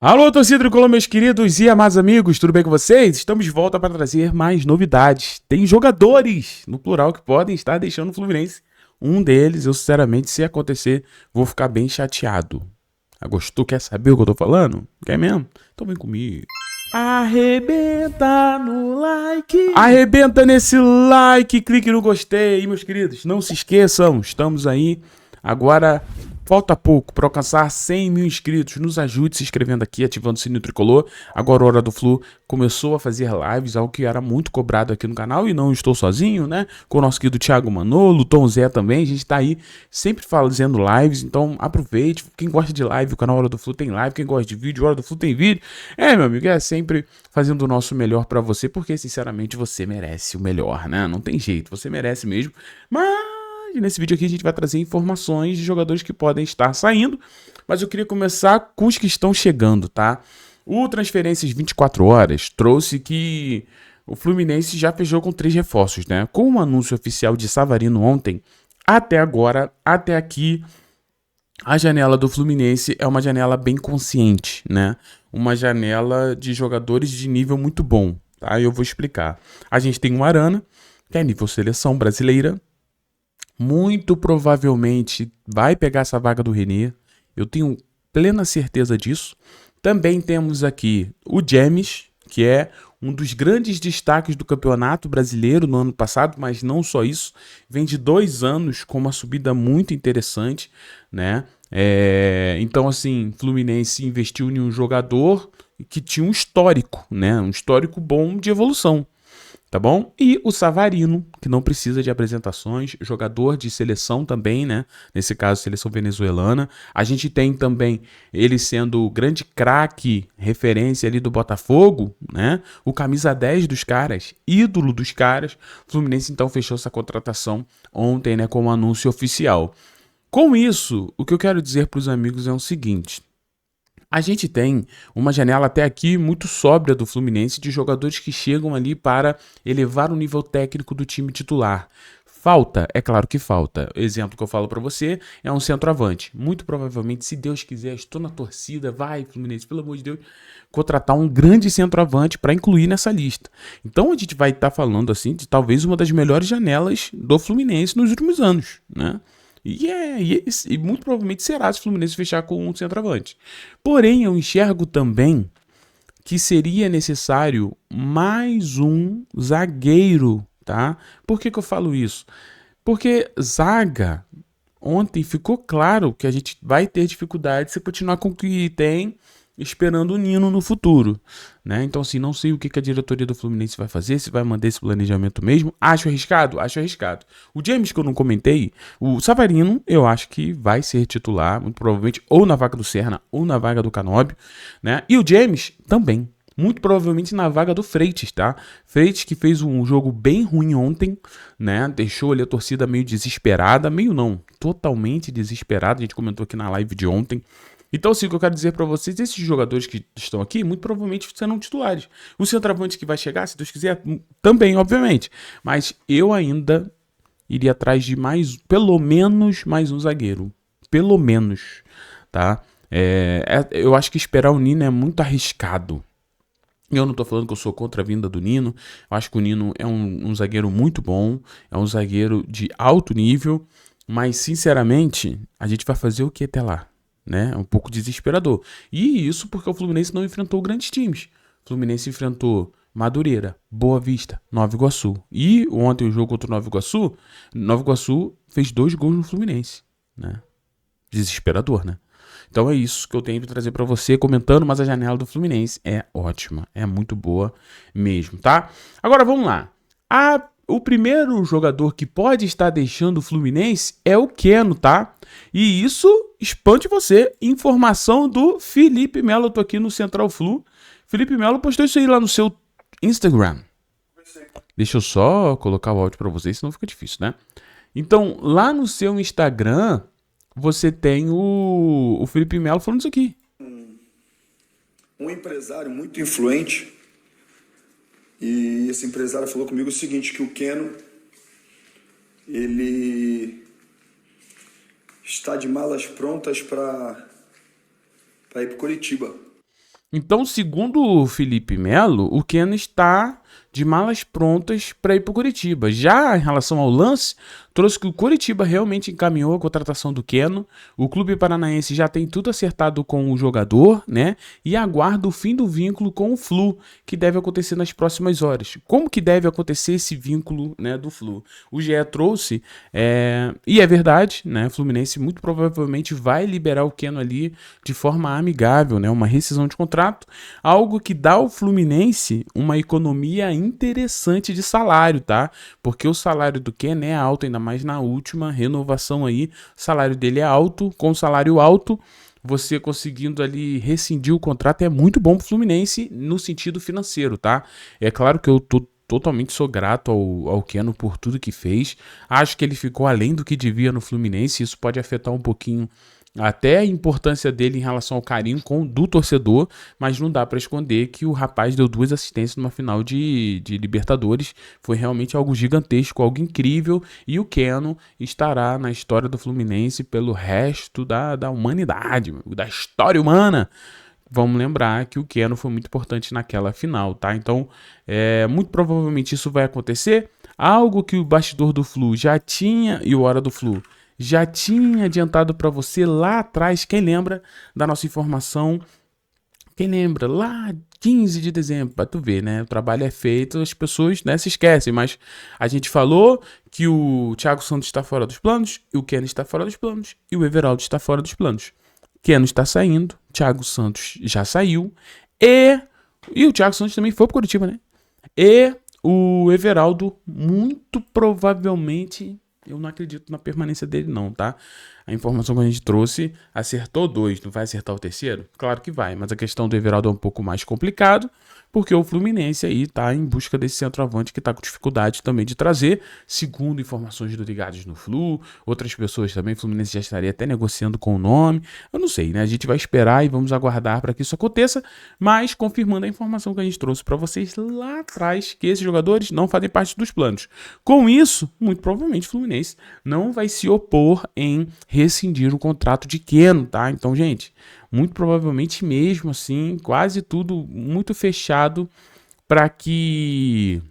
Alô, torcida tricolor, meus queridos e amados amigos, tudo bem com vocês? Estamos de volta para trazer mais novidades. Tem jogadores, no plural, que podem estar deixando o Fluminense. Um deles, eu sinceramente, se acontecer, vou ficar bem chateado. Gostou? Quer saber o que eu tô falando? Quer mesmo? Então vem comigo. Arrebenta no like. Arrebenta nesse like, clique no gostei. E meus queridos, não se esqueçam, estamos aí agora. Falta pouco para alcançar 100 mil inscritos. Nos ajude se inscrevendo aqui, ativando o sininho tricolor. Agora a Hora do Flu começou a fazer lives, algo que era muito cobrado aqui no canal. E não estou sozinho, né? Com o nosso querido Thiago Manolo, Tom Zé também. A gente está aí sempre fazendo lives. Então aproveite. Quem gosta de live, o canal Hora do Flu tem live. Quem gosta de vídeo, Hora do Flu tem vídeo. Meu amigo, é sempre fazendo o nosso melhor para você. Porque, sinceramente, você merece o melhor, né? Não tem jeito, você merece mesmo. Mas nesse vídeo aqui a gente vai trazer informações de jogadores que podem estar saindo, mas eu queria começar com os que estão chegando, tá? O Transferências 24 Horas trouxe que o Fluminense já fechou com 3 reforços, né? Com o anúncio oficial de Savarino ontem, até agora, até aqui, a janela do Fluminense é uma janela bem consciente, né? Uma janela de jogadores de nível muito bom, tá? Eu vou explicar. A gente tem o Arana, que é nível seleção brasileira, muito provavelmente vai pegar essa vaga do René. Eu tenho plena certeza disso. Também temos aqui o James, que é um dos grandes destaques do Campeonato Brasileiro no ano passado, mas não só isso. Vem de 2 anos com uma subida muito interessante, né? Então, assim, Fluminense investiu em um jogador que tinha um histórico, né? Um histórico bom de evolução. Tá bom? E o Savarino, que não precisa de apresentações, jogador de seleção também, né? Nesse caso, seleção venezuelana. A gente tem também ele sendo o grande craque, referência ali do Botafogo, né? O camisa 10 dos caras, ídolo dos caras. O Fluminense então fechou essa contratação ontem, né? Com um anúncio oficial. Com isso, o que eu quero dizer para os amigos é o seguinte. A gente tem uma janela até aqui muito sóbria do Fluminense de jogadores que chegam ali para elevar o nível técnico do time titular. Falta? É claro que falta. O exemplo que eu falo para você é um centroavante. Muito provavelmente, se Deus quiser, estou na torcida, vai Fluminense, pelo amor de Deus, contratar um grande centroavante para incluir nessa lista. Então a gente vai estar falando assim de talvez uma das melhores janelas do Fluminense nos últimos anos, né? E muito provavelmente será se o Fluminense fechar com um centroavante. Porém, eu enxergo também que seria necessário mais um zagueiro, tá? Por que eu falo isso? Porque zaga, ontem ficou claro que a gente vai ter dificuldade se continuar com o que tem, esperando o Nino no futuro, né? Então, assim, não sei o que a diretoria do Fluminense vai fazer, se vai manter esse planejamento mesmo. Acho arriscado? Acho arriscado. O James, que eu não comentei, o Savarino, eu acho que vai ser titular, muito provavelmente, ou na vaga do Serna, ou na vaga do Canóbio, né? E o James também, muito provavelmente na vaga do Freitas, tá? Freitas que fez um jogo bem ruim ontem, né? Deixou ali a torcida meio desesperada, meio não, totalmente desesperada. A gente comentou aqui na live de ontem. Então, assim, o que eu quero dizer para vocês, esses jogadores que estão aqui, muito provavelmente serão titulares. O centroavante que vai chegar, se Deus quiser, também, obviamente. Mas eu ainda iria atrás de pelo menos mais um zagueiro. Pelo menos, tá? Eu acho que esperar o Nino é muito arriscado. Eu não tô falando que eu sou contra a vinda do Nino. Eu acho que o Nino é um zagueiro muito bom, é um zagueiro de alto nível, mas, sinceramente, a gente vai fazer o que até lá? Né? É um pouco desesperador. E isso porque o Fluminense não enfrentou grandes times. O Fluminense enfrentou Madureira, Boa Vista, Nova Iguaçu. E ontem o jogo contra o Nova Iguaçu fez 2 gols no Fluminense, né? Desesperador, né? Então é isso que eu tenho para trazer para você comentando, mas a janela do Fluminense é ótima, é muito boa mesmo, tá? Agora vamos lá. O primeiro jogador que pode estar deixando o Fluminense é o Keno, tá? E isso espante você. Informação do Felipe Melo. Eu tô aqui no Central Flu. Felipe Melo postou isso aí lá no seu Instagram. Deixa eu só colocar o áudio para vocês, senão fica difícil, né? Então, lá no seu Instagram, você tem o Felipe Melo falando isso aqui. Um empresário muito influente. E esse empresário falou comigo o seguinte, que o Keno, ele está de malas prontas para ir para Curitiba. Então, segundo o Felipe Melo, o Keno está de malas prontas para ir para o Curitiba. Já em relação ao lance, trouxe que o Curitiba realmente encaminhou a contratação do Keno. O clube paranaense já tem tudo acertado com o jogador, né? E aguarda o fim do vínculo com o Flu, que deve acontecer nas próximas horas. Como que deve acontecer esse vínculo, né, do Flu? O GE trouxe, e é verdade, né? O Fluminense muito provavelmente vai liberar o Keno ali de forma amigável, né? Uma rescisão de contrato, algo que dá ao Fluminense uma economia interessante de salário, tá? Porque o salário do Keno é alto, ainda mais na última renovação aí, o salário dele é alto, com salário alto, você conseguindo ali rescindir o contrato é muito bom pro Fluminense no sentido financeiro, tá? É claro que eu totalmente sou grato ao Keno por tudo que fez, acho que ele ficou além do que devia no Fluminense, isso pode afetar um pouquinho até a importância dele em relação ao carinho do torcedor, mas não dá para esconder que o rapaz deu 2 assistências numa final de Libertadores, foi realmente algo gigantesco, algo incrível, e o Keno estará na história do Fluminense pelo resto da humanidade, da história humana. Vamos lembrar que o Keno foi muito importante naquela final, tá? Então, muito provavelmente isso vai acontecer, algo que o bastidor do Flu já tinha, e o Hora do Flu já tinha adiantado para você lá atrás. Quem lembra da nossa informação? Quem lembra? Lá 15 de dezembro, para tu ver, né? O trabalho é feito, as pessoas, né, se esquecem, mas a gente falou que o Thiago Santos está fora dos planos, e o Keno está fora dos planos, e o Everaldo está fora dos planos. Keno está saindo, Thiago Santos já saiu, e o Thiago Santos também foi para Curitiba, né? E o Everaldo, muito provavelmente, eu não acredito na permanência dele não, tá? A informação que a gente trouxe, acertou 2, não vai acertar o terceiro? Claro que vai, mas a questão do Everaldo é um pouco mais complicado, porque o Fluminense aí tá em busca desse centroavante que tá com dificuldade também de trazer, segundo informações do Ligados no Flu, outras pessoas também, o Fluminense já estaria até negociando com o nome, eu não sei, né? A gente vai esperar e vamos aguardar para que isso aconteça, mas confirmando a informação que a gente trouxe para vocês lá atrás, que esses jogadores não fazem parte dos planos. Com isso, muito provavelmente o Fluminense não vai se opor em rescindir o contrato de Keno, tá? Então, gente, muito provavelmente mesmo assim, quase tudo muito fechado para que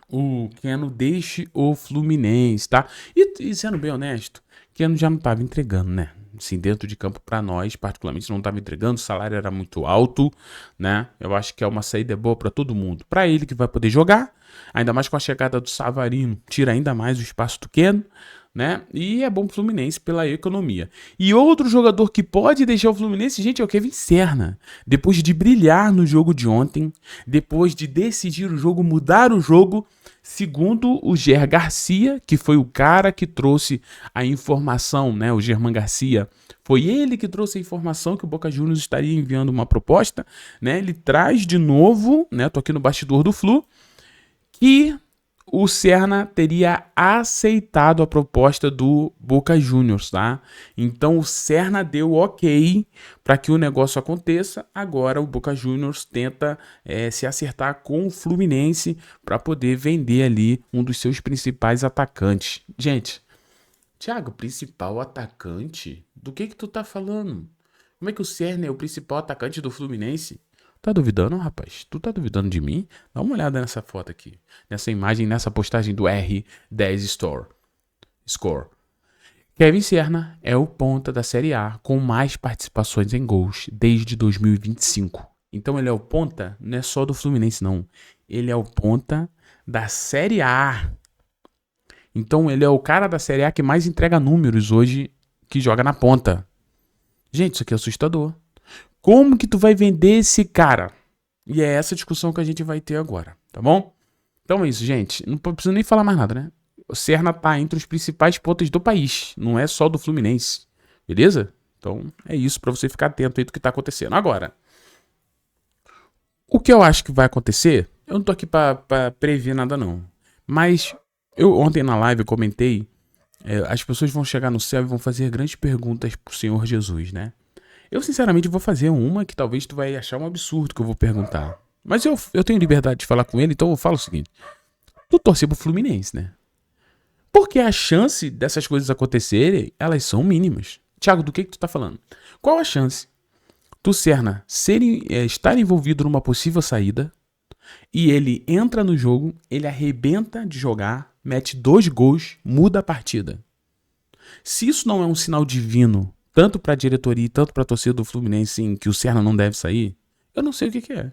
o Keno deixe o Fluminense, tá? E sendo bem honesto, Keno já não estava entregando, né? Assim, dentro de campo para nós, particularmente, não estava entregando, o salário era muito alto, né? Eu acho que é uma saída boa para todo mundo. Para ele que vai poder jogar, ainda mais com a chegada do Savarino, tira ainda mais o espaço do Keno, né? E é bom pro Fluminense pela economia. E outro jogador que pode deixar o Fluminense, gente, é o Kevin Serna. Depois de brilhar no jogo de ontem, depois de decidir o jogo, mudar o jogo, segundo o Ger Garcia, que foi o cara que trouxe a informação, né? O Germán Garcia, foi ele que trouxe a informação que o Boca Juniors estaria enviando uma proposta, né? Ele traz de novo, né? Tô aqui no bastidor do Flu, que o Serna teria aceitado a proposta do Boca Juniors, tá? Então o Serna deu ok para que o negócio aconteça. Agora o Boca Juniors tenta se acertar com o Fluminense para poder vender ali um dos seus principais atacantes. Gente, Thiago, principal atacante? Do que tu tá falando? Como é que o Serna é o principal atacante do Fluminense? Tá duvidando, rapaz? Tu tá duvidando de mim? Dá uma olhada nessa foto aqui. Nessa imagem, nessa postagem do R10 Score. Kevin Serna é o ponta da Série A com mais participações em gols desde 2025. Então ele é o ponta, não é só do Fluminense, não. Ele é o ponta da Série A. Então ele é o cara da Série A que mais entrega números hoje, que joga na ponta. Gente, isso aqui é assustador. Como que tu vai vender esse cara? E é essa discussão que a gente vai ter agora, tá bom? Então é isso, gente. Não preciso nem falar mais nada, né? O Serna tá entre os principais pontos do país. Não é só do Fluminense. Beleza? Então é isso pra você ficar atento aí do que tá acontecendo. Agora, o que eu acho que vai acontecer, eu não tô aqui pra prever nada não. Mas eu ontem na live comentei, as pessoas vão chegar no céu e vão fazer grandes perguntas pro Senhor Jesus, né? Eu, sinceramente, vou fazer uma que talvez tu vai achar um absurdo que eu vou perguntar. Mas eu tenho liberdade de falar com ele, então eu falo o seguinte. Tu torce pro Fluminense, né? Porque a chance dessas coisas acontecerem, elas são mínimas. Thiago, do que tu tá falando? Qual a chance do Serna estar envolvido numa possível saída e ele entra no jogo, ele arrebenta de jogar, mete 2 gols, muda a partida? Se isso não é um sinal divino, tanto para a diretoria e tanto para a torcida do Fluminense, em que o Serna não deve sair, eu não sei o que é.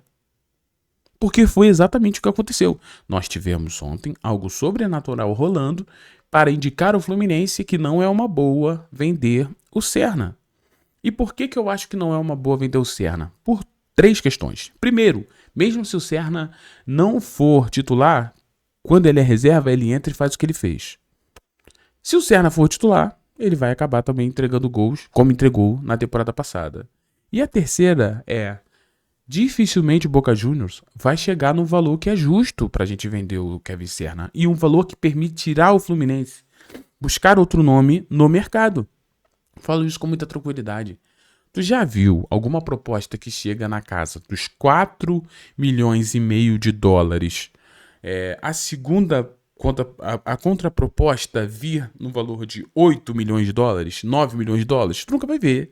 Porque foi exatamente o que aconteceu. Nós tivemos ontem algo sobrenatural rolando para indicar ao Fluminense que não é uma boa vender o Serna. E por que eu acho que não é uma boa vender o Serna? Por 3 questões. Primeiro, mesmo se o Serna não for titular, quando ele é reserva, ele entra e faz o que ele fez. Se o Serna for titular, ele vai acabar também entregando gols, como entregou na temporada passada. E a terceira é, dificilmente o Boca Juniors vai chegar no valor que é justo para a gente vender o Kevin Serna. E um valor que permitirá ao Fluminense buscar outro nome no mercado. Falo isso com muita tranquilidade. Tu já viu alguma proposta que chega na casa dos 4,5 milhões de dólares? A segunda, a contraproposta vir no valor de 8 milhões de dólares, 9 milhões de dólares? Tu nunca vai ver.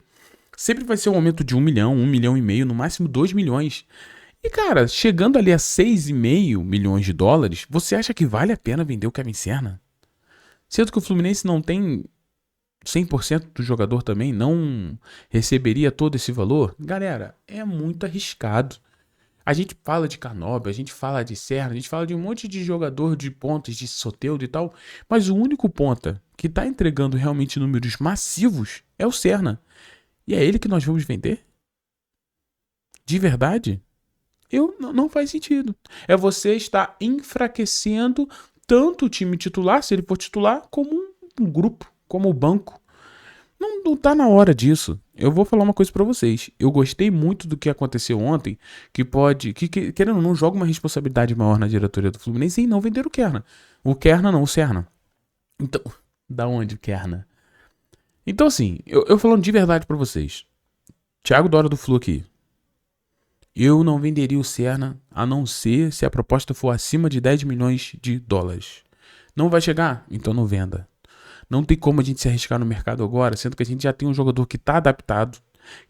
Sempre vai ser um aumento de 1 milhão, 1,5 milhão, no máximo 2 milhões. E cara, chegando ali a 6,5 milhões de dólares, você acha que vale a pena vender o Kevin Serna? Sendo que o Fluminense não tem 100% do jogador também, não receberia todo esse valor? Galera, é muito arriscado. A gente fala de Canóbio, a gente fala de Serna, a gente fala de um monte de jogador de pontas, de Soteldo e tal, mas o único ponta que tá entregando realmente números massivos é o Serna. E é ele que nós vamos vender? De verdade? Não faz sentido. É você estar enfraquecendo tanto o time titular, se ele for titular, como um grupo, como o banco. Não tá na hora disso. Eu vou falar uma coisa pra vocês. Eu gostei muito do que aconteceu ontem, que querendo ou não, joga uma responsabilidade maior na diretoria do Fluminense em não vender o Kerna. O Kerna não, o Serna. Então, da onde o Kerna? Então assim, eu falando de verdade pra vocês. Thiago Dora do Flu aqui. Eu não venderia o Serna, a não ser se a proposta for acima de 10 milhões de dólares. Não vai chegar? Então não venda. Não tem como a gente se arriscar no mercado agora, sendo que a gente já tem um jogador que tá adaptado,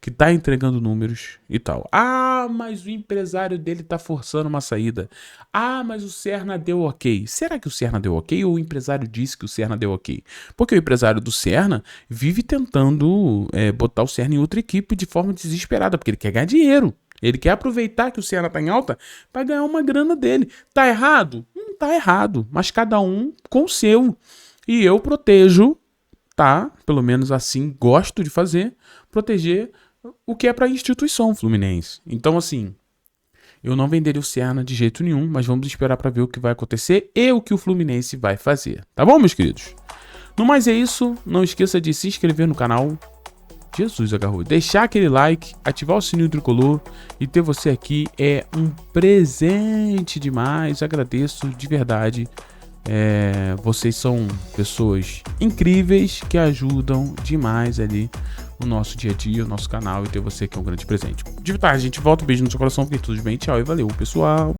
que tá entregando números e tal. Ah, mas o empresário dele tá forçando uma saída. Ah, mas o Serna deu ok. Será que o Serna deu ok ou o empresário disse que o Serna deu ok? Porque o empresário do Serna vive tentando botar o Serna em outra equipe de forma desesperada, porque ele quer ganhar dinheiro. Ele quer aproveitar que o Serna tá em alta para ganhar uma grana dele. Tá errado? Não tá errado, mas cada um com o seu. E eu protejo, tá? Pelo menos assim gosto de fazer, proteger o que é para a instituição Fluminense. Então assim, eu não venderia o Serna de jeito nenhum, mas vamos esperar para ver o que vai acontecer e o que o Fluminense vai fazer. Tá bom, meus queridos? No mais é isso, não esqueça de se inscrever no canal. Jesus agarrou. Deixar aquele like, ativar o sininho tricolor e ter você aqui é um presente demais. Agradeço de verdade. Vocês são pessoas incríveis que ajudam demais ali o nosso dia a dia, o nosso canal, e ter você aqui é um grande presente. De verdade, a gente volta, um beijo no seu coração, fique tudo bem, tchau e valeu, pessoal.